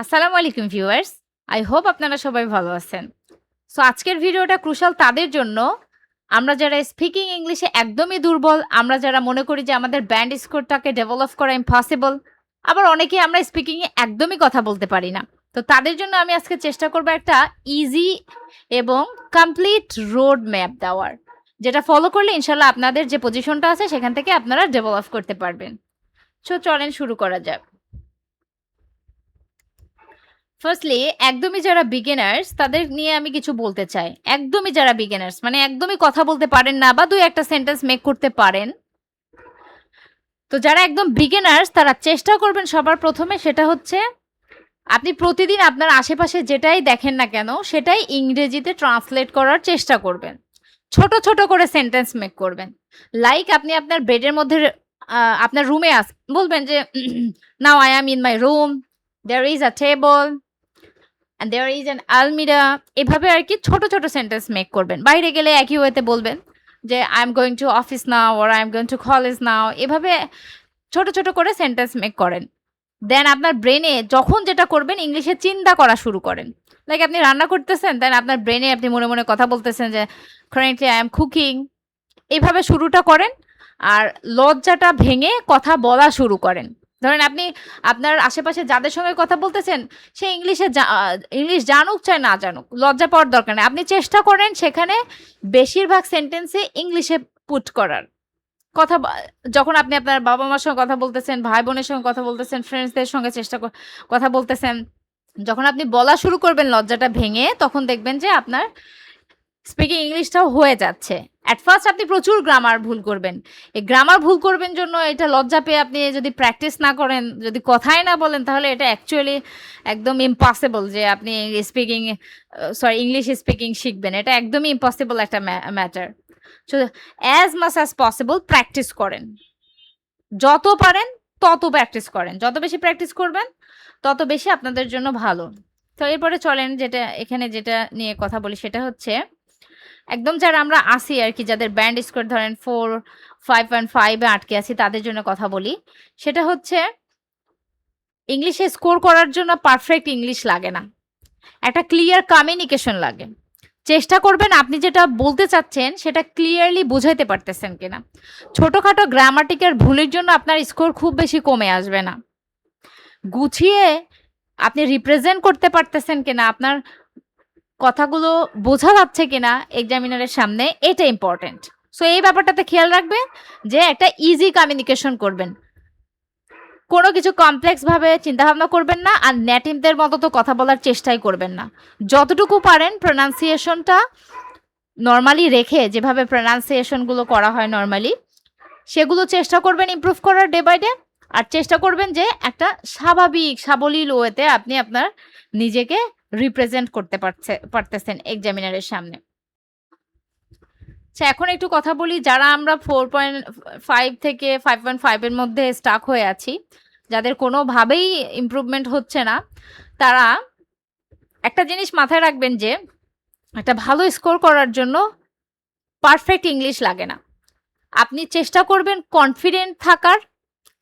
আসসালামু আলাইকুম viewers. I hope আপনারা সবাই ভালো আছেন। সো আজকের ভিডিওটা ক্রুশাল তাদের জন্য, আমরা যারা স্পিকিং ইংলিশে একদমই দুর্বল, আমরা যারা মনে করি যে আমাদের ব্যান্ড স্কোরটাকে ডেভেলপ করা ইম্পসিবল, আবার অনেকেই আমরা স্পিকিংয়ে একদমই কথা বলতে পারি না। তো তাদের জন্য আমি আজকে চেষ্টা করব একটা ইজি এবং কমপ্লিট রোড ম্যাপ দেওয়ার, যেটা ফলো করলে ইনশাল্লাহ আপনাদের যে পজিশনটা আছে সেখান থেকে আপনারা ডেভেলপ করতে পারবেন। সো চলেন শুরু করা যাক। ফার্স্টলি একদমই যারা বিগিনার্স তাদের নিয়ে আমি কিছু বলতে চাই। একদমই যারা বিগিনার্স মানে একদমই কথা বলতে পারেন না বা দুই একটা সেন্টেন্স মেক করতে পারেন, তো যারা একদম বিগিনার্স তারা চেষ্টা করবেন সবার প্রথমে, সেটা হচ্ছে আপনি প্রতিদিন আপনার আশেপাশে যেটাই দেখেন না কেন সেটাই ইংরেজিতে ট্রান্সলেট করার চেষ্টা করবেন। ছোট ছোট করে সেন্টেন্স মেক করবেন। লাইক আপনি আপনার বেডের মধ্যে আপনার রুমে বলবেন যে now I am in my room, there is a table and there is an almirah। এভাবে আর কি ছোট ছোট সেন্টেন্স মেক করবেন। বাইরে গেলে একই ওয়েতে বলবেন যে I am going to office now or I am going to college now. এভাবে ছোট ছোট করে সেন্টেন্স মেক করেন। দেন আপনার ব্রেনে যখন যেটা করবেন ইংলিশে চিন্তা করা শুরু করেন। লাইক আপনি রান্না করতেছেন, দেন আপনার ব্রেনে আপনি মনে মনে কথা বলতেছেন যে কারেন্টলি আই এম কুকিং। এইভাবে শুরুটা করেন আর লজ্জাটা ভেঙে কথা বলা শুরু করেন। ধরেন আপনি আপনার আশেপাশে যাদের সঙ্গে কথা বলতেছেন সে ইংলিশ জানুক চাই না জানুক, লজ্জা পাওয়ার দরকার নেই। আপনি চেষ্টা করেন সেখানে বেশিরভাগ সেন্টেন্সে ইংলিশে পুট করার কথা। যখন আপনি আপনার বাবা মার সঙ্গে কথা বলতেছেন, ভাই বোনের সঙ্গে কথা বলতেছেন, ফ্রেন্ডসদের সঙ্গে কথা বলতেছেন, যখন আপনি বলা শুরু করবেন লজ্জাটা ভেঙে, তখন দেখবেন যে আপনার স্পিকিং ইংলিশটাও হয়ে যাচ্ছে। অ্যাট ফার্স্ট আপনি প্রচুর গ্রামার ভুল করবেন। এই গ্রামার ভুল করবেন জন্য এটা লজ্জা পেয়ে আপনি যদি প্র্যাকটিস না করেন, যদি কথাই না বলেন, তাহলে এটা অ্যাকচুয়ালি একদম ইম্পসিবল যে আপনি ইংলিশ স্পিকিং শিখবেন। এটা একদমই ইম্পসিবল একটা matter. So as much as possible practice করেন। যত পারেন তত প্র্যাকটিস করেন। যত বেশি প্র্যাকটিস করবেন তত বেশি আপনাদের জন্য ভালো। তো এরপরে চলেন যেটা নিয়ে কথা বলি, সেটা হচ্ছে একদম যারা আমরা আসি আর কি, যাদের ব্যান্ড স্কোর ধরেন 4.5 আটকে আছি, তাদের জন্য কথা বলি। সেটা হচ্ছে ইংলিশে স্কোর করার জন্য পারফেক্ট ইংলিশ লাগে না, একটা ক্লিয়ার কমিউনিকেশন লাগে। চেষ্টা করবেন আপনি যেটা বলতে চাচ্ছেন সেটা ক্লিয়ারলি বোঝাইতে পারতেছেন কিনা। ছোটোখাটো গ্রামাটিকের ভুলের জন্য আপনার স্কোর খুব বেশি কমে আসবে না। গুছিয়ে আপনি রিপ্রেজেন্ট করতে পারতেছেন কিনা, আপনার কথাগুলো বোঝা যাচ্ছে কিনা এক্সামিনারের সামনে, এটা ইম্পর্টেন্ট। সো এই ব্যাপারটাতে খেয়াল রাখবেন যে একটা ইজি কমিউনিকেশন করবেন। কোনো কিছু কমপ্লেক্স ভাবে চিন্তাভাবনা করবেন না, আর নেটিভদের মতো তো কথা বলার চেষ্টাই করবেন না। যতটুকু পারেন প্রোনাউন্সিয়েশনটা নর্মালি রেখে, যেভাবে প্রোনাউন্সিয়েশনগুলো করা হয় নর্মালি, সেগুলো চেষ্টা করবেন ইমপ্রুভ করার ডে বাই ডে। আর চেষ্টা করবেন যে একটা স্বাভাবিক সাবলীল ওয়েতে আপনি আপনার নিজেকে রিপ্রেজেন্ট করতে পারতেছেন এক্সামিনারের সামনে। আচ্ছা, এখন একটু কথা বলি যারা আমরা 4.5 থেকে 5.5 এর মধ্যে স্টাক হয়ে আছি, যাদের কোনোভাবেই ইমপ্রুভমেন্ট হচ্ছে না, তারা একটা জিনিস মাথায় রাখবেন যে একটা ভালো স্কোর করার জন্য পারফেক্ট ইংলিশ লাগে না। আপনি চেষ্টা করবেন কনফিডেন্ট থাকার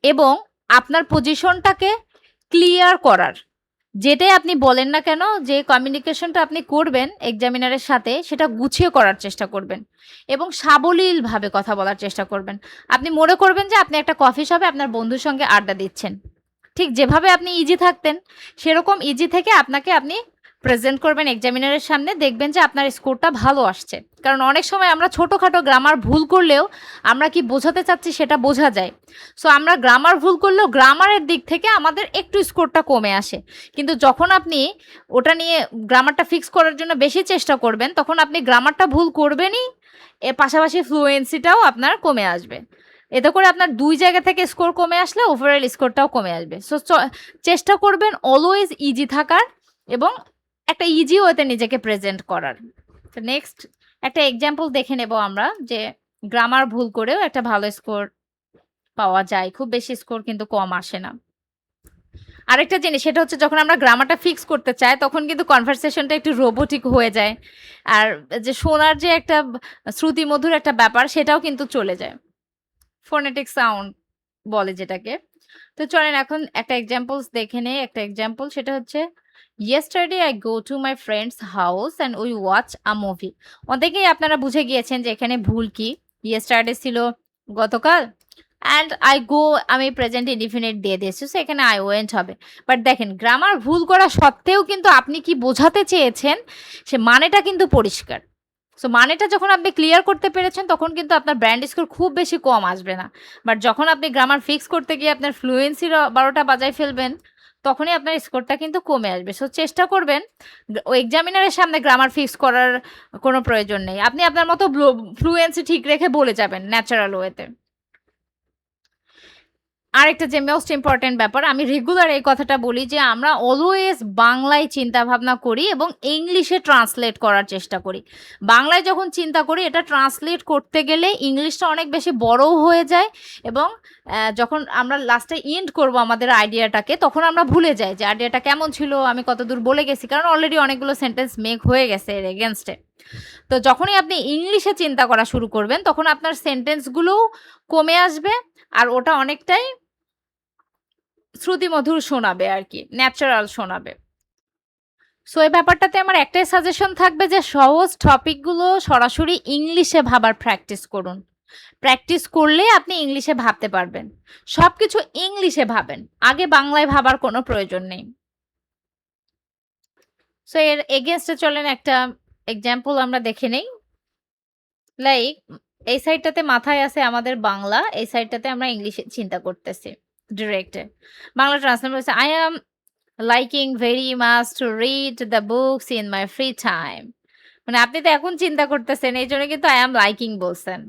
এবং আপনার পজিশনটাকে ক্লিয়ার করার। যেটাই আপনি বলেন না কেন, যে কমিউনিকেশনটা আপনি করবেন এক্সামিনারের সাথে, সেটা গুছিয়ে করার চেষ্টা করবেন এবং সাবলীলভাবে কথা বলার চেষ্টা করবেন। আপনি মনে করবেন যে আপনি একটা কফি শপে আপনার বন্ধুর সঙ্গে আড্ডা দিচ্ছেন। ঠিক যেভাবে আপনি ইজি থাকতেন সেরকম ইজি থেকে আপনি প্রেজেন্ট করবেন এক্সামিনারের সামনে, দেখবেন যে আপনার স্কোরটা ভালো আসছে। কারণ অনেক সময় আমরা ছোটোখাটো গ্রামার ভুল করলেও আমরা কি বোঝাতে চাচ্ছি সেটা বোঝা যায়। সো আমরা গ্রামার ভুল করলেও গ্রামারের দিক থেকে আমাদের একটু স্কোরটা কমে আসে। কিন্তু যখন আপনি ওটা নিয়ে গ্রামারটা ফিক্স করার জন্য বেশি চেষ্টা করবেন, তখন আপনি গ্রামারটা ভুল করবেনই, এর পাশাপাশি ফ্লুয়েন্সিটাও আপনার কমে আসবে। এতে করে আপনার দুই জায়গা থেকে স্কোর কমে আসলে ওভারঅল স্কোরটাও কমে আসবে। সো চেষ্টা করবেন অলওয়েজ ইজি থাকার এবং একটা ইজি ওয়েতে নিজেকে প্রেজেন্ট করার। তো নেক্সট একটা এক্সাম্পল দেখে নেব আমরা, যে গ্রামার ভুল করেও একটা ভালো স্কোর পাওয়া যায়। খুব বেশি স্কোর কিন্তু কম আসে না। আরেকটা জিনিস, সেটা হচ্ছে যখন আমরা গ্রামারটা ফিক্স করতে চাই তখন কিন্তু কনভারসেশনটা একটু রোবোটিক হয়ে যায়, আর যে শোনার যে একটা শ্রুতিমধুর একটা ব্যাপার সেটাও কিন্তু চলে যায়। ফোনেটিক সাউন্ড বলে যেটাকে। তো চলেন এখন একটা এক্সাম্পলস দেখে নেই। একটা এক্সাম্পল সেটা হচ্ছে yesterday I go to my friend's house and we watch a movie. অনেকেই আপনারা বুঝে গিয়েছেন যে এখানে ভুল কি। yesterday ছিল গতকাল অ্যান্ড আই গো আমি প্রেজেন্ট ইনডিফিনিট দিয়ে দিয়েছি, সো এখানে আই ওয়েন্ট হবে। বাট দেখেন গ্রামার ভুল করা সত্ত্বেও কিন্তু আপনি কি বোঝাতে চেয়েছেন সে মানেটা কিন্তু পরিষ্কার। সো মানেটা যখন আপনি ক্লিয়ার করতে পেরেছেন তখন কিন্তু আপনার ব্র্যান্ড স্কোর খুব বেশি কম আসবে না। বাট যখন আপনি গ্রামার ফিক্স করতে গিয়ে আপনার ফ্লুয়েন্সির 12টা বাজায় ফেলবেন তখনই আপনার স্কোরটা কিন্তু কমে আসবে। সো চেষ্টা করবেন ও এক্সামিনারের সামনে গ্রামার ফিক্স করার কোনো প্রয়োজন নেই, আপনি আপনার মতো ফ্লুয়েন্সি ঠিক রেখে বলে যাবেন ন্যাচারাল ওয়েতে। আরেকটা যে মোস্ট ইম্পর্টেন্ট ব্যাপার, আমি রেগুলার এই কথাটা বলি যে আমরা অলওয়েজ বাংলায় চিন্তা ভাবনা করি এবং ইংলিশে ট্রান্সলেট করার চেষ্টা করি। বাংলায় যখন চিন্তা করি এটা ট্রান্সলেট করতে গেলে ইংলিশটা অনেক বেশি বড়ও হয়ে যায় এবং যখন আমরা লাস্টে এন্ড করব আমাদের আইডিয়াটাকে তখন আমরা ভুলে যাই যে আইডিয়াটা কেমন ছিল, আমি কতদূর বলে গেছি, কারণ অলরেডি অনেকগুলো সেন্টেন্স মেক হয়ে গেছে এর এগেনস্টে। তো যখনই আপনি ইংলিশে চিন্তা করা শুরু করবেন তখন আপনার সেন্টেন্সগুলোও কমে আসবে আর ওটা অনেকটাই শ্রুতিমধুর শোনাবে আর কি, ন্যাচারাল শোনাবে। সো এই ব্যাপারটাতে আমার একটাই সাজেশন থাকবে যে সহজ টপিকগুলো সরাসরি ইংলিশে ভাবার প্র্যাকটিস করুন। প্র্যাকটিস করলে আপনি ইংলিশে ভাবতে পারবেন। সব কিছু ইংলিশে ভাবেন, আগে বাংলায় ভাবার কোনো প্রয়োজন নেই। সো এর এগেনস্টে চলেন একটা এক্সাম্পল আমরা দেখে নেই। লাইক এই সাইডটাতে মাথায় আছে আমাদের বাংলা, এই সাইডটাতে আমরা ইংলিশে চিন্তা করতেছি ডিরেক্টে। বাংলা ট্রান্সলেট হচ্ছে I am liking very much to read the books in my free time. মানে আপনি তো এখন চিন্তা করতেছেন এই জন্য কিন্তু আই অ্যাম লাইকিং বলছেন।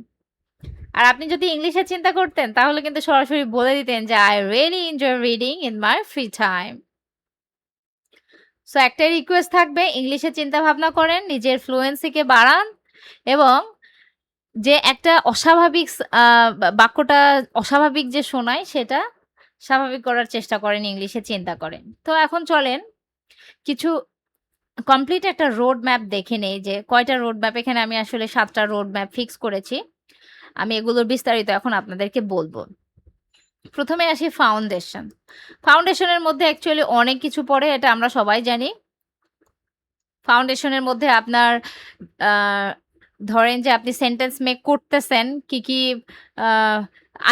আর আপনি যদি ইংলিশে চিন্তা করতেন তাহলে কিন্তু সরাসরি বলে দিতেন যে I really enjoy reading in my free time. So একটা রিকোয়েস্ট থাকবে, ইংলিশে চিন্তা ভাবনা করেন, নিজের ফ্লুয়েন্সিকে বাড়ান এবং যে একটা অস্বাভাবিক বাক্যটা অস্বাভাবিক যে শোনায় সেটা স্বাভাবিক করার চেষ্টা করেন, ইংলিশে চিন্তা করেন। তো এখন চলেন কিছু কমপ্লিট একটা রোড ম্যাপ দেখে নেই যে কয়টা রোড ম্যাপ, এখানে আমি আসলে 7টা রোড ম্যাপ ফিক্স করেছি। আমি এগুলোর বিস্তারিত এখন আপনাদেরকে বলবো। প্রথমে আসি ফাউন্ডেশন। ফাউন্ডেশনের মধ্যে অ্যাকচুয়ালি অনেক কিছু পড়ে, এটা আমরা সবাই জানি। ফাউন্ডেশনের মধ্যে আপনার ধরেন যে আপনি সেন্টেন্স মেক করতেছেন, কি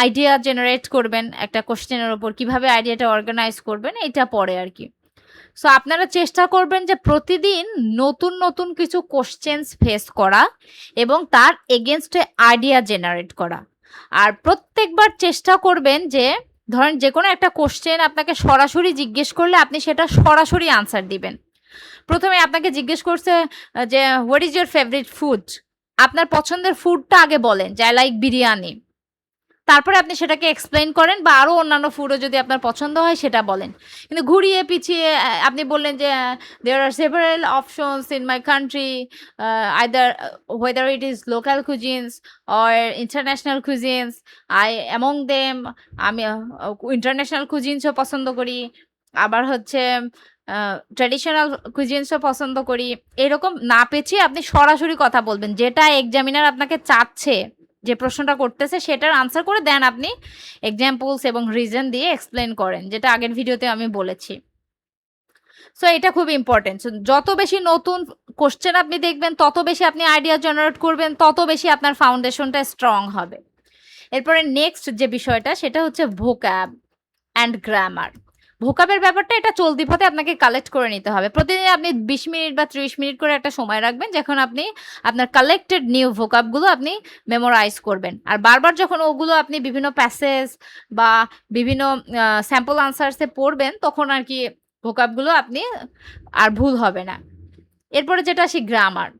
আইডিয়া জেনারেট করবেন একটা কোশ্চেনের ওপর, কিভাবে আইডিয়াটা অর্গানাইজ করবেন, এটা পড়ে আর কি। সো আপনারা চেষ্টা করবেন যে প্রতিদিন নতুন নতুন কিছু কোশ্চেন্স ফেস করা এবং তার এগেনস্টে আইডিয়া জেনারেট করা। আর প্রত্যেকবার চেষ্টা করবেন যে ধরেন যে কোনো একটা কোশ্চেন আপনাকে সরাসরি জিজ্ঞেস করলে আপনি সেটা সরাসরি আনসার দিবেন। প্রথমে আপনাকে জিজ্ঞেস করছে যে what is your favourite food, আপনার পছন্দের ফুডটা আগে বলেন যে আই লাইক বিরিয়ানি, তারপরে আপনি সেটাকে এক্সপ্লেইন করেন বা আরও অন্যান্য ফুডও যদি আপনার পছন্দ হয় সেটা বলেন। কিন্তু ঘুরিয়ে পিছিয়ে আপনি বললেন যে there are several options in my country, either whether it is local cuisines or international cuisines, I among them আমি ইন্টারন্যাশনাল কুজিনসও পছন্দ করি, আবার হচ্ছে ট্র্যাডিশনাল কুজিনসও পছন্দ করি। এরকম না পেছিয়ে আপনি সরাসরি কথা বলবেন, যেটা এক্সামিনার আপনাকে চাচ্ছে, যে প্রশ্নটা করতেছে সেটার আনসার করে দেন আপনি এক্সাম্পলস এবং রিজন দিয়ে এক্সপ্লেন করেন, যেটা আগের ভিডিওতে আমি বলেছি। সো এটা খুব ইম্পর্টেন্ট। যত বেশি নতুন কোশ্চেন আপনি দেখবেন তত বেশি আপনি আইডিয়া জেনারেট করবেন, তত বেশি আপনার ফাউন্ডেশনটা স্ট্রং হবে। এরপরে নেক্সট যে বিষয়টা সেটা হচ্ছে ভোক্যাব অ্যান্ড গ্রামার। ভোকাবের ব্যাপারটা এটা চলতি পথে আপনাকে কালেক্ট করে নিতে হবে। প্রতিদিন আপনি 20 মিনিট বা 30 মিনিট করে একটা সময় রাখবেন যখন আপনি আপনার কালেক্টেড নিউ ভোকাবগুলো আপনি মেমোরাইজ করবেন। আর বারবার যখন ওগুলো আপনি বিভিন্ন প্যাসেজ বা বিভিন্ন স্যাম্পল আনসার্সে পড়বেন তখন আর কি ভোকাবগুলো আপনি আর ভুল হবে না। এরপরে যেটা আসি গ্রামার।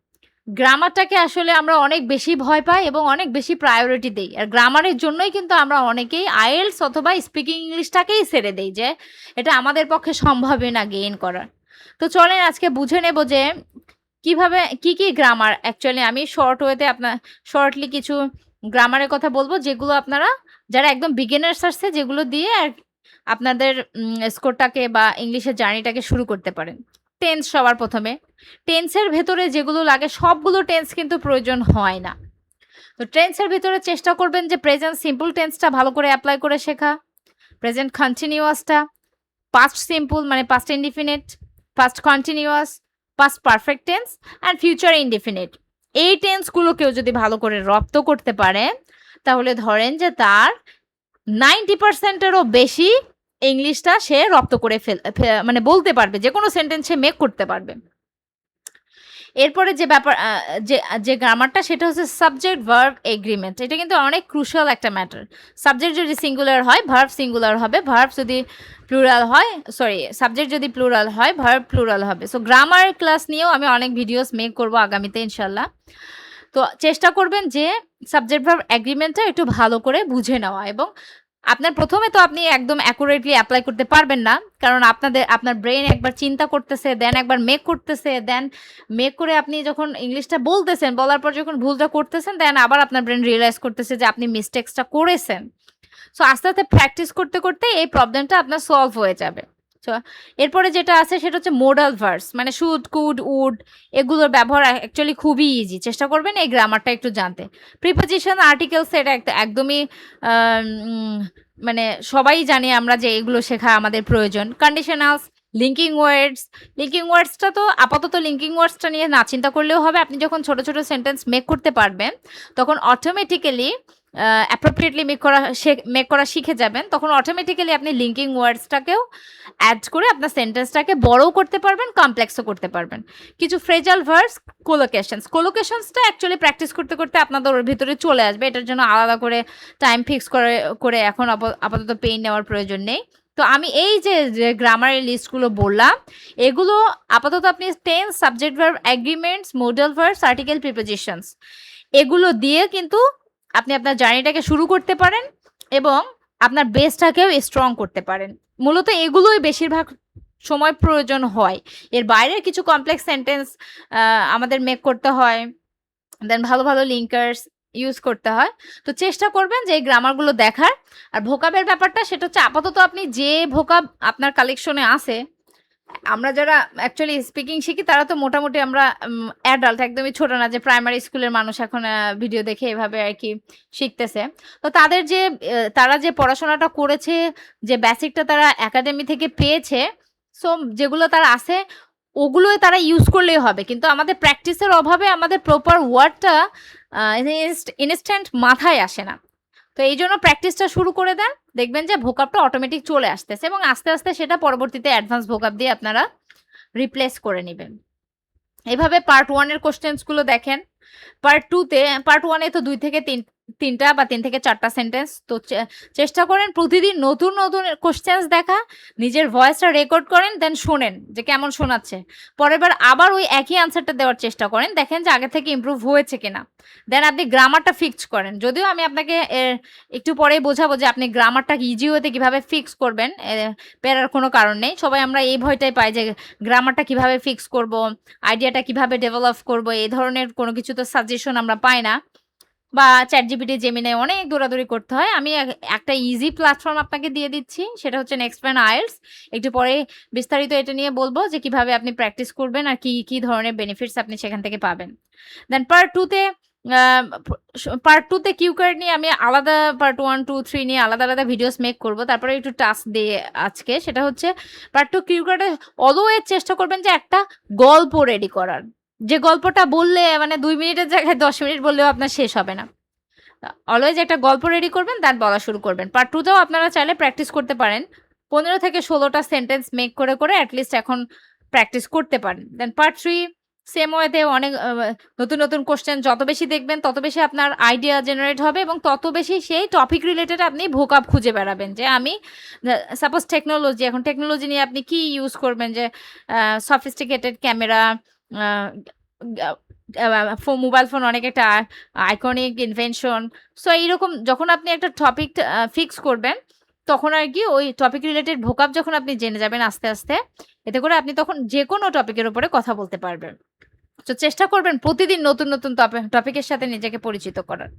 গ্রামারটাকে আসলে আমরা অনেক বেশি ভয় পাই এবং অনেক বেশি প্রায়োরিটি দিই। আর গ্রামারের জন্যই কিন্তু আমরা অনেকেই আইএলস অথবা স্পিকিং ইংলিশটাকেই ছেড়ে দিই যে এটা আমাদের পক্ষে সম্ভবই না গেইন করার। তো চলেন আজকে বুঝে নেব যে কিভাবে কি গ্রামার অ্যাকচুয়ালি আমি শর্ট ওয়েতে আপনার শর্টলি কিছু গ্রামারের কথা বলবো যেগুলো আপনারা যারা একদম বিগিনার্স আসছে যেগুলো দিয়ে আপনাদের স্কোরটাকে বা ইংলিশের জার্নিটাকে শুরু করতে পারেন। টেন্স সবার প্রথমে। টেন্সের ভেতরে যেগুলো লাগে সবগুলো টেন্স কিন্তু প্রয়োজন হয় না। তো টেন্সের ভেতরে চেষ্টা করবেন যে প্রেজেন্ট সিম্পল টেন্সটা ভালো করে অ্যাপ্লাই করে শেখা, প্রেজেন্ট কন্টিনিউয়াসটা, পাস্ট সিম্পল মানে past indefinite, past continuous, past perfect tense and future indefinite. এই টেন্সগুলো কেউ যদি ভালো করে রপ্ত করতে পারে তাহলে ধরেন যে তার 90%-এরও বেশি ইংলিশটা সে রপ্ত করে মানে বলতে পারবে, যে কোনো সেন্টেন্স সে মেক করতে পারবে। এরপরে যে ব্যাপার যে গ্রামারটা সেটা হচ্ছে সাবজেক্ট ভার্ব এগ্রিমেন্ট। এটা কিন্তু অনেক ক্রুশাল একটা ম্যাটার। সাবজেক্ট যদি সিঙ্গুলার হয় ভার্ব সিঙ্গুলার হবে, ভার্ব যদি প্লুরাল হয়, সরি সাবজেক্ট যদি প্লুরাল হয় ভার্ব প্লুরাল হবে। সো গ্রামার ক্লাস নিয়েও আমি অনেক ভিডিওস মেক করব আগামীতে ইনশাল্লাহ। তো চেষ্টা করবেন যে সাবজেক্ট ভার্ব এগ্রিমেন্টটা একটু ভালো করে বুঝে নেওয়া, এবং আপনার প্রথমে তো আপনি একদম অ্যাকুরেটলি অ্যাপ্লাই করতে পারবেন না, কারণ আপনার ব্রেন একবার চিন্তা করতেছে, দেন একবার মেক করতেছে, দেন মেক করে আপনি যখন ইংলিশটা বলতেছেন, বলার পর যখন ভুলটা করতেছেন, দেন আবার আপনার ব্রেন রিয়েলাইজ করতেছে যে আপনি মিস্টেক্সটা করেছেন। সো আস্তে আস্তে প্র্যাকটিস করতে করতে এই প্রবলেমটা আপনার সলভ হয়ে যাবে। তো এরপরে যেটা আছে সেটা হচ্ছে মোডাল ভার্স, মানে শুড, কুড, উড, এগুলোর ব্যবহার অ্যাকচুয়ালি খুবই ইজি। চেষ্টা করবেন এই গ্রামারটা একটু জানতে। প্রিপোজিশন, আর্টিকেলস এটা একদমই মানে সবাই জানি আমরা যে এগুলো শেখা আমাদের প্রয়োজন। কন্ডিশনালস, লিঙ্কিং ওয়ার্ডসটা তো আপাতত লিঙ্কিং ওয়ার্ডসটা নিয়ে না চিন্তা করলেও হবে। আপনি যখন ছোট ছোট সেন্টেন্স মেক করতে পারবেন তখন অটোমেটিক্যালি অ্যাপ্রোপ্রিয়েটলি মেক করা শিখে যাবেন, তখন অটোমেটিক্যালি আপনি লিঙ্কিং ওয়ার্ডসটাকেও অ্যাড করে আপনার সেন্টেন্সটাকে বড়ও করতে পারবেন, কমপ্লেক্সও করতে পারবেন। কিছু ফ্রেজাল ভার্বস, কোলোকেশনসটা অ্যাকচুয়ালি প্র্যাকটিস করতে করতে আপনাদের ওর ভিতরে চলে আসবে। এটার জন্য আলাদা করে টাইম ফিক্স করে এখন আপাতত পেইন নেওয়ার প্রয়োজন নেই। তো আমি এই যে গ্রামারের লিস্টগুলো বললাম, এগুলো আপাতত আপনি tense, subject verb agreements, modal verbs, article, prepositions, এগুলো দিয়ে কিন্তু আপনি আপনার জার্নিটাকে শুরু করতে পারেন এবং আপনার বেসটাকেও স্ট্রং করতে পারেন। মূলত এগুলোই বেশিরভাগ সময় প্রয়োজন হয়। এর বাইরের কিছু কমপ্লেক্স সেন্টেন্স আমাদের মেক করতে হয়, দেন ভালো ভালো লিঙ্কার্স ইউজ করতে হয়। তো চেষ্টা করবেন যে এই গ্রামারগুলো দেখার। আর ভোকাবের ব্যাপারটা সেটা হচ্ছে আপাতত আপনি যে ভোকাব আপনার কালেকশনে আছে, আমরা যারা অ্যাকচুয়ালি স্পিকিং শিখি তারা তো মোটামুটি আমরা অ্যাডাল্ট, একদমই ছোট না যে প্রাইমারি স্কুলের মানুষ এখন ভিডিও দেখে এভাবে আর কি শিখতেছে। তো তারা যে পড়াশোনাটা করেছে, যে বেসিকটা তারা একাডেমি থেকে পেয়েছে, সো যেগুলো তারা আছে ওগুলোই তারা ইউজ করলেই হবে। কিন্তু আমাদের প্র্যাকটিসের অভাবে আমাদের প্রপার ওয়ার্ডটা ইনস্ট্যান্ট মাথায় আসে না। তো এই জন্য প্র্যাকটিসটা শুরু করে দেন, দেখবেন যে ভোকাবটা অটোমেটিক চলে আসতেছে এবং আস্তে আস্তে সেটা পরবর্তীতে অ্যাডভান্স ভোকাব দিয়ে আপনারা রিপ্লেস করে নেবেন। এভাবে পার্ট 1 এর কোশ্চেন্সগুলো দেখেন। পার্ট 1 এ তো 2 থেকে 3টা বা 3 থেকে 4টা সেন্টেন্স। তো চেষ্টা করেন প্রতিদিন নতুন নতুন কোশ্চেন্স দেখা, নিজের ভয়েসটা রেকর্ড করেন, দেন শোনেন যে কেমন শোনাচ্ছে। পরের বার আবার ওই একই আনসারটা দেওয়ার চেষ্টা করেন, দেখেন যে আগে থেকে ইমপ্রুভ হয়েছে কিনা। দেন আপনি গ্রামারটা ফিক্স করেন। যদিও আমি আপনাকে একটু পরেই বোঝাবো যে আপনি গ্রামারটা ইজি হতে কিভাবে ফিক্স করবেন, পেরার কোনো কারণ নেই। সবাই আমরা এই ভয়টাই পাই যে গ্রামারটা কিভাবে ফিক্স করব, আইডিয়াটা কিভাবে ডেভেলপ করব, এই ধরনের কোনো কিছু তো সাজেশন আমরা পাই না, বা চ্যাটজিপিটি, জেমিনাই অনেক দৌড়াদৌড়ি করতে হয়। আমি একটা ইজি প্ল্যাটফর্ম আপনাকে দিয়ে দিচ্ছি, সেটা হচ্ছে নেক্সট প্ল্যান আইএলটিএস। একটু পরে বিস্তারিত এটা নিয়ে বলবো যে কিভাবে আপনি প্র্যাকটিস করবেন আর কি কি ধরনের বেনিফিটস আপনি সেখান থেকে পাবেন। দেন পার্ট 2তে কিউকার্ড নিয়ে আমি আলাদা, পার্ট 1, 2, 3 নিয়ে আলাদা আলাদা ভিডিওস মেক করব। তারপরে একটু টাস্ক দিয়ে আজকে, সেটা হচ্ছে পার্ট 2 কিউকার্ডে অলওয়েজ চেষ্টা করবেন যে একটা গল্প রেডি করার, যে গল্পটা বললে মানে 2 মিনিটের জায়গায় 10 মিনিট বললেও আপনার শেষ হবে না। অলওয়েজ একটা গল্প রেডি করবেন, তার বলা শুরু করবেন। পার্ট 2তেও আপনারা চাইলে প্র্যাকটিস করতে পারেন, 15 থেকে 16টা সেন্টেন্স মেক করে করে অ্যাটলিস্ট এখন প্র্যাকটিস করতে পারেন। দেন পার্ট 3 সেম ওয়েতে অনেক নতুন নতুন কোশ্চেন যত বেশি দেখবেন তত বেশি আপনার আইডিয়া জেনারেট হবে এবং তত বেশি সেই টপিক রিলেটেড আপনি ভোকাব খুঁজে বেড়াবেন। যে আমি সাপোজ টেকনোলজি, এখন টেকনোলজি নিয়ে আপনি কি ইউজ করবেন, যে সফিস্টিকেটেড ক্যামেরা, মোবাইল ফোন অনেক একটা আইকনিক ইনভেনশন। সো এইরকম যখন আপনি একটা টপিক ফিক্স করবেন তখন আর কি ওই টপিক রিলেটেড ভোকাব যখন আপনি জেনে যাবেন আস্তে আস্তে, এতে করে আপনি তখন যে কোনো টপিকের উপরে কথা বলতে পারবেন। তো চেষ্টা করবেন প্রতিদিন নতুন নতুন টপিকের সাথে নিজেকে পরিচিত করার।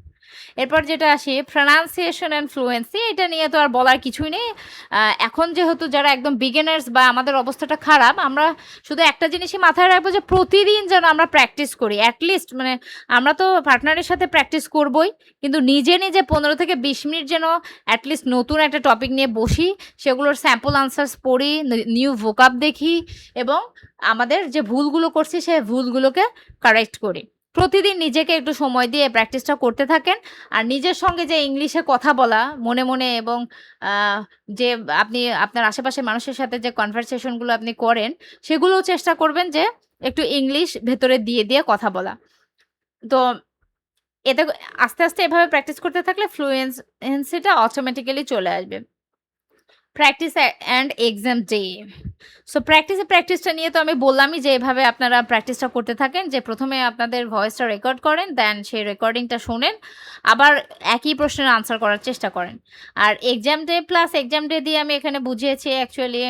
এরপর যেটা আসি প্রনাউন্সিয়েশন অ্যান্ড ফ্লুয়েন্সি, এটা নিয়ে তো আর বলার কিছুই নেই। এখন যেহেতু যারা একদম বিগিনার্স বা আমাদের অবস্থাটা খারাপ, আমরা শুধু একটা জিনিসই মাথায় রাখবো যে প্রতিদিন যেন আমরা প্র্যাকটিস করি। অ্যাটলিস্ট মানে আমরা তো পার্টনারের সাথে প্র্যাকটিস করবই, কিন্তু নিজে নিজে 15 থেকে 20 মিনিট যেন অ্যাটলিস্ট নতুন একটা টপিক নিয়ে বসি, সেগুলোর স্যাম্পল আনসার্স পড়ি, নিউ ভোকাব দেখি এবং আমাদের যে ভুলগুলো করছি সেই ভুলগুলোকে কারেক্ট করি। প্রতিদিন নিজেকে একটু সময় দিয়ে প্র্যাকটিসটা করতে থাকেন। আর নিজের সঙ্গে যে ইংলিশে কথা বলা মনে মনে এবং যে আপনি আপনার আশেপাশের মানুষের সাথে যে কনভারসেশনগুলো আপনি করেন, সেগুলোও চেষ্টা করবেন যে একটু ইংলিশ ভেতরে দিয়ে দিয়ে কথা বলা। তো এতে আস্তে আস্তে এভাবে প্র্যাকটিস করতে থাকলে ফ্লুয়েন্সিটা অটোমেটিক্যালি চলে আসবে। Practice and exam day. So প্র্যাকটিসটা নিয়ে তো আমি বললামই যে এভাবে আপনারা প্র্যাকটিসটা করতে থাকেন, যে প্রথমে আপনাদের ভয়েসটা রেকর্ড করেন, দেন সেই রেকর্ডিংটা শোনেন, আবার একই প্রশ্নের আনসার করার চেষ্টা করেন। আর exam day plus exam day দিয়ে আমি এখানে বুঝিয়েছি অ্যাকচুয়ালি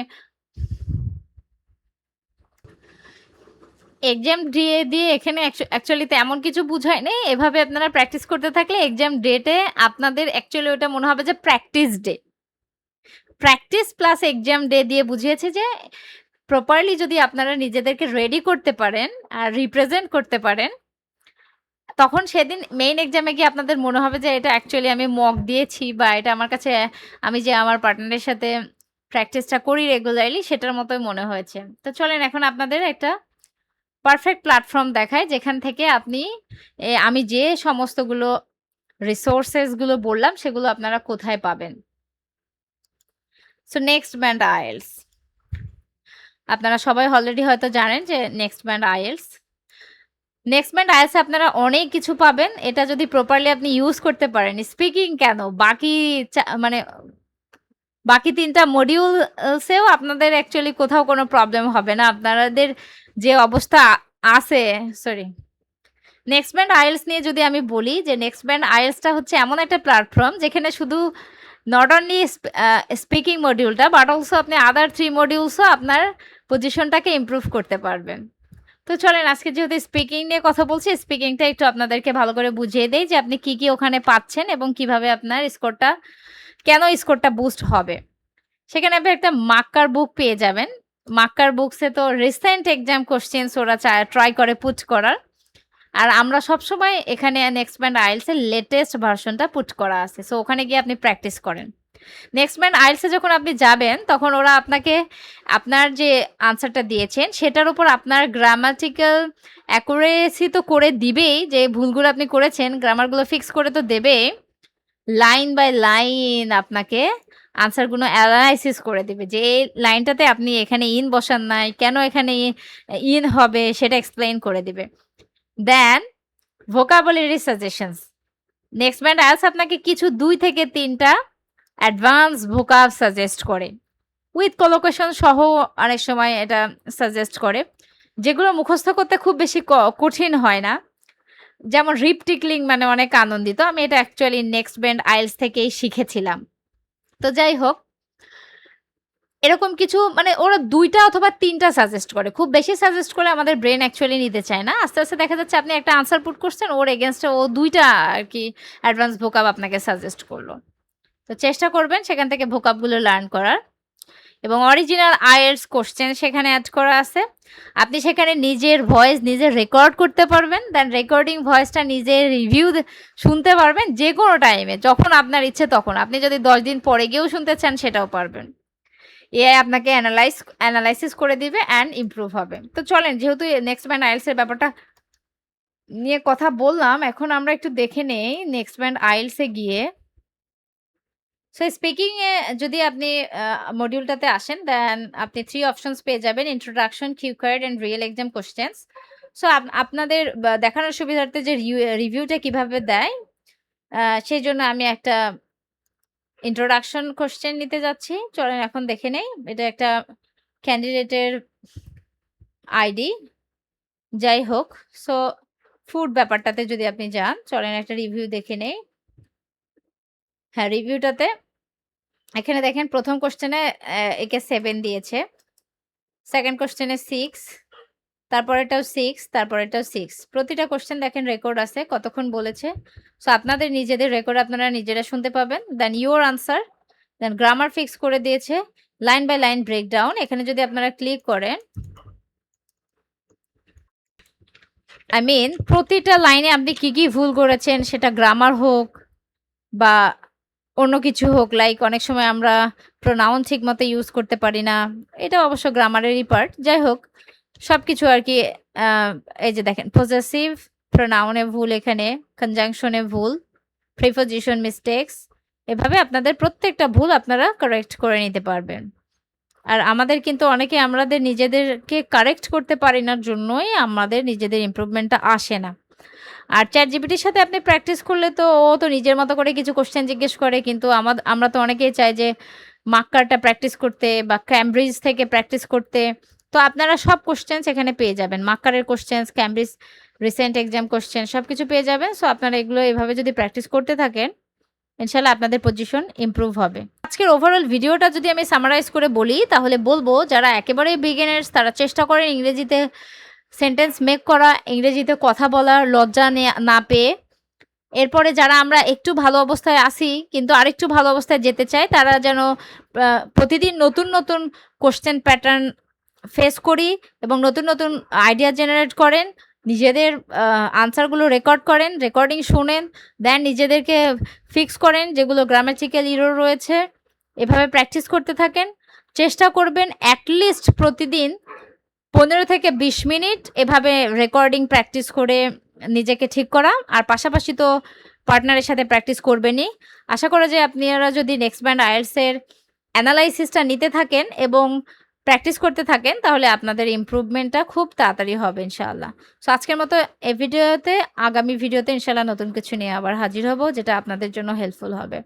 এক্সাম ডে দিয়ে এখানে অ্যাকচুয়ালি তেমন কিছু বুঝায় নেই। এভাবে আপনারা প্র্যাকটিস করতে থাকলে এক্সাম ডেটে আপনাদের অ্যাকচুয়ালি ওটা মনে হবে যে practice day. Practice plus exam day দিয়ে বুঝিয়েছে যে প্রপারলি যদি আপনারা নিজেদেরকে রেডি করতে পারেন আর রিপ্রেজেন্ট করতে পারেন, তখন সেদিন মেইন এক্সামে গিয়ে আপনাদের মনে হবে যে এটা অ্যাকচুয়ালি আমি মক দিয়েছি, বা এটা আমার কাছে আমি যে আমার পার্টনারের সাথে প্র্যাকটিসটা করি রেগুলারলি সেটার মতোই মনে হয়েছে। তো চলেন এখন আপনাদের একটা পারফেক্ট প্ল্যাটফর্ম দেখায়, যেখান থেকে আপনি আমি যে সমস্তগুলো রিসোর্সেসগুলো বললাম সেগুলো আপনারা কোথায় পাবেন। সো নেক্সট ব্যান্ড আইএলস, আপনারা সবাই অলরেডি হয়তো জানেন যে নেক্সট ব্যান্ড আইএলস আপনারা অনেক কিছু পাবেন। এটা যদি প্রপারলি আপনি ইউজ করতে পারেন, স্পিকিং কেন, মানে বাকি 3টা মডিউলসেও আপনাদের অ্যাকচুয়ালি কোথাও কোনো প্রবলেম হবে না। আপনাদের যে অবস্থা আছে, সরি, নেক্সট ব্যান্ড আইএলস নিয়ে যদি আমি বলি যে নেক্সট ব্যান্ড আইএলসটা হচ্ছে এমন একটা প্ল্যাটফর্ম যেখানে শুধু নট অনলি স্পিকিং মডিউলটা বাট অলসো আপনি আদার 3 মডিউলসও আপনার পজিশনটাকে ইমপ্রুভ করতে পারবেন। তো চলেন আজকে যেহেতু স্পিকিং নিয়ে কথা বলছি, স্পিকিংটা একটু আপনাদেরকে ভালো করে বুঝিয়ে দেই যে আপনি কি কি ওখানে পাচ্ছেন এবং কিভাবে আপনার স্কোরটা বুস্ট হবে। সেখানে আপনি একটা মাক্কার বুক পেয়ে যাবেন। মাক্কার বুকসে তো রিসেন্ট এক্সাম কোশ্চেন্স ওরা ট্রাই করে পুট করার, আর আমরা সবসময় এখানে নেক্সট ব্যান্ড আইএলসের লেটেস্ট ভার্সনটা পুট করা আছে। সো ওখানে গিয়ে আপনি প্র্যাকটিস করেন। নেক্সট ব্যান্ড আইএলসে যখন আপনি যাবেন তখন ওরা আপনাকে আপনার যে আনসারটা দিয়েছেন সেটার উপর আপনার গ্রামাটিক্যাল অ্যাকুরেসি তো করে দিবেই, যে ভুলগুলো আপনি করেছেন গ্রামারগুলো ফিক্স করে তো দেবে, লাইন বাই লাইন আপনাকে আনসারগুলো অ্যানালাইসিস করে দিবে যে এই লাইনটাতে আপনি এখানে ইন বসান নাই, কেন এখানে ইন হবে সেটা এক্সপ্লেইন করে দিবে। Then vocabulary suggestions, next band IELTS আপনাকে কিছু 2 থেকে 3টা অ্যাডভান্স ভোকাব সাজেস্ট করে, উইথ কলোকেশন সহ অনেক সময় এটা সাজেস্ট করে, যেগুলো মুখস্থ করতে খুব বেশি কঠিন হয় না। যেমন রিপটিকলিং মানে অনেক আনন্দিত, আমি এটা অ্যাকচুয়ালি নেক্সট ব্যান্ড আইএলস থেকেই শিখেছিলাম। তো যাই হোক, এরকম কিছু মানে ওরা 2টা অথবা 3টা সাজেস্ট করে, খুব বেশি সাজেস্ট করে আমাদের ব্রেন অ্যাকচুয়ালি নিতে চায় না। আস্তে আস্তে দেখা যাচ্ছে আপনি একটা আনসার পুট করছেন, ওর এগেনস্টে ও 2টা আর কি অ্যাডভান্স ভোকাব আপনাকে সাজেস্ট করলো। তো চেষ্টা করবেন সেখান থেকে ভোকাবগুলো লার্ন করার, এবং অরিজিনাল আইএলস কোশ্চেন সেখানে অ্যাড করা আছে। আপনি সেখানে নিজের ভয়েস নিজে রেকর্ড করতে পারবেন, দেন রেকর্ডিং ভয়েসটা নিজের রিভিউ শুনতে পারবেন যে কোনো টাইমে, যখন আপনার ইচ্ছে তখন। আপনি যদি 10 দিন পরে গিয়েও শুনতে চান সেটাও পারবেন। এআই আপনাকে অ্যানালাইসিস করে দিবে অ্যান্ড ইমপ্রুভ হবে। তো চলেন, যেহেতু নেক্সট ব্যান্ড আইএলসের ব্যাপারটা নিয়ে কথা বললাম, এখন আমরা একটু দেখে নেই নেক্সট ব্যান্ড আইএলসে গিয়ে। সো স্পিকিং এ যদি আপনি মডিউলটাতে আসেন, দেন আপনি 3 অপশনস পেয়ে যাবেন, introduction, cue card and real exam questions. So আপনাদের দেখানোর সুবিধার্থে যে রিভিউটা কিভাবে দেয়, সেই জন্য আমি একটা ইন্ট্রোডাকশন কোশ্চেন নিতে যাচ্ছি। চলেন এখন দেখে নেই। এটা একটা ক্যান্ডিডেটের আইডি, যাই হোক। সো ফুড ব্যাপারটাতে যদি আপনি যান, চলেন একটা রিভিউ দেখে নেই। হ্যাঁ, রিভিউটাতে এখানে দেখেন প্রথম কোশ্চেনে একে 7 দিয়েছে, সেকেন্ড কোশ্চেনে 6, তারপরেরটাও 6, তারপরেরটাও 6। প্রতিটা কোয়েশ্চেন দেখেন রেকর্ড আছে, কতক্ষণ বলেছে। সো আপনাদের নিজেদের রেকর্ড আপনারা নিজেরা শুনতে পাবেন। Then your answer, then grammar fix করে দিয়েছে, লাইন বাই লাইন ব্রেকডাউন। এখানে যদি আপনারা ক্লিক করেন, আই মিন প্রতিটা লাইনে আপনি কি ভুল করেছেন, সেটা গ্রামার হোক বা অন্য কিছু হোক, লাইক অনেক সময় আমরা প্রোনাউন ঠিক মতো ইউজ করতে পারি না, এটা অবশ্য গ্রামারেরই পার্ট। যাই হোক, সব কিছু আর কি। এই যে দেখেন, পজেসিভ প্রোনাউনে ভুল, এখানে কনজাংশনে ভুল, প্রিপোজিশন মিস্টেক্স, এভাবে আপনাদের প্রত্যেকটা ভুল আপনারা কারেক্ট করে নিতে পারবেন। আর আমাদের কিন্তু অনেকে আমাদের নিজেদেরকে কারেক্ট করতে পারি না জন্যই আমাদের নিজেদের ইমপ্রুভমেন্টটা আসে না। আর চ্যাটজিপিটির সাথে আপনি প্র্যাকটিস করলে তো ও তো নিজের মতো করে কিছু কোশ্চেন জিজ্ঞেস করে, কিন্তু আমরা তো অনেকেই চাই যে মাক্কারটা প্র্যাকটিস করতে বা ক্যামব্রিজ থেকে প্র্যাকটিস করতে। তো আপনারা সব কোশ্চেন্স এখানে পেয়ে যাবেন, মাক্কারের questions, Cambridge recent exam question সব কিছু পেয়ে যাবেন। সো আপনারা এগুলো এভাবে যদি প্র্যাকটিস করতে থাকেন, ইনশাল্লাহ আপনাদের পজিশন ইমপ্রুভ হবে। আজকের ওভারঅল ভিডিওটা যদি আমি সামারাইজ করে বলি, তাহলে বলবো যারা একেবারেই বিগিনার্স তারা চেষ্টা করেন ইংরেজিতে সেন্টেন্স মেক করা, ইংরেজিতে কথা বলার লজ্জা না পেয়ে। এরপরে যারা আমরা একটু ভালো অবস্থায় আসি কিন্তু আরেকটু ভালো অবস্থায় যেতে চাই, তারা যেন প্রতিদিন নতুন নতুন কোশ্চেন প্যাটার্ন ফেস করি এবং নতুন নতুন আইডিয়া জেনারেট করেন, নিজেদের আনসারগুলো রেকর্ড করেন, রেকর্ডিং শোনেন, দেন নিজেদেরকে ফিক্স করেন যেগুলো গ্রামাটিক্যাল ইরর রয়েছে। এভাবে প্র্যাকটিস করতে থাকেন। চেষ্টা করবেন অ্যাটলিস্ট প্রতিদিন 15 থেকে 20 মিনিট এভাবে রেকর্ডিং প্র্যাকটিস করে নিজেকে ঠিক করা। আর পাশাপাশি তো পার্টনারের সাথে প্র্যাকটিস করবেনই। আশা করা যায় আপনারা যদি নেক্সট ব্যান্ড আইএলটিএস-এর অ্যানালাইসিসটা নিতে থাকেন এবং প্র্যাকটিস করতে থাকেন, তাহলে আপনাদের ইমপ্রুভমেন্টটা খুব তাড়াতাড়ি হবে ইনশাআল্লাহ। সো আজকের মতো এই ভিডিওতে, আগামী ভিডিওতে ইনশাআল্লাহ নতুন কিছু নিয়ে আবার হাজির হব, যেটা আপনাদের জন্য হেল্পফুল হবে।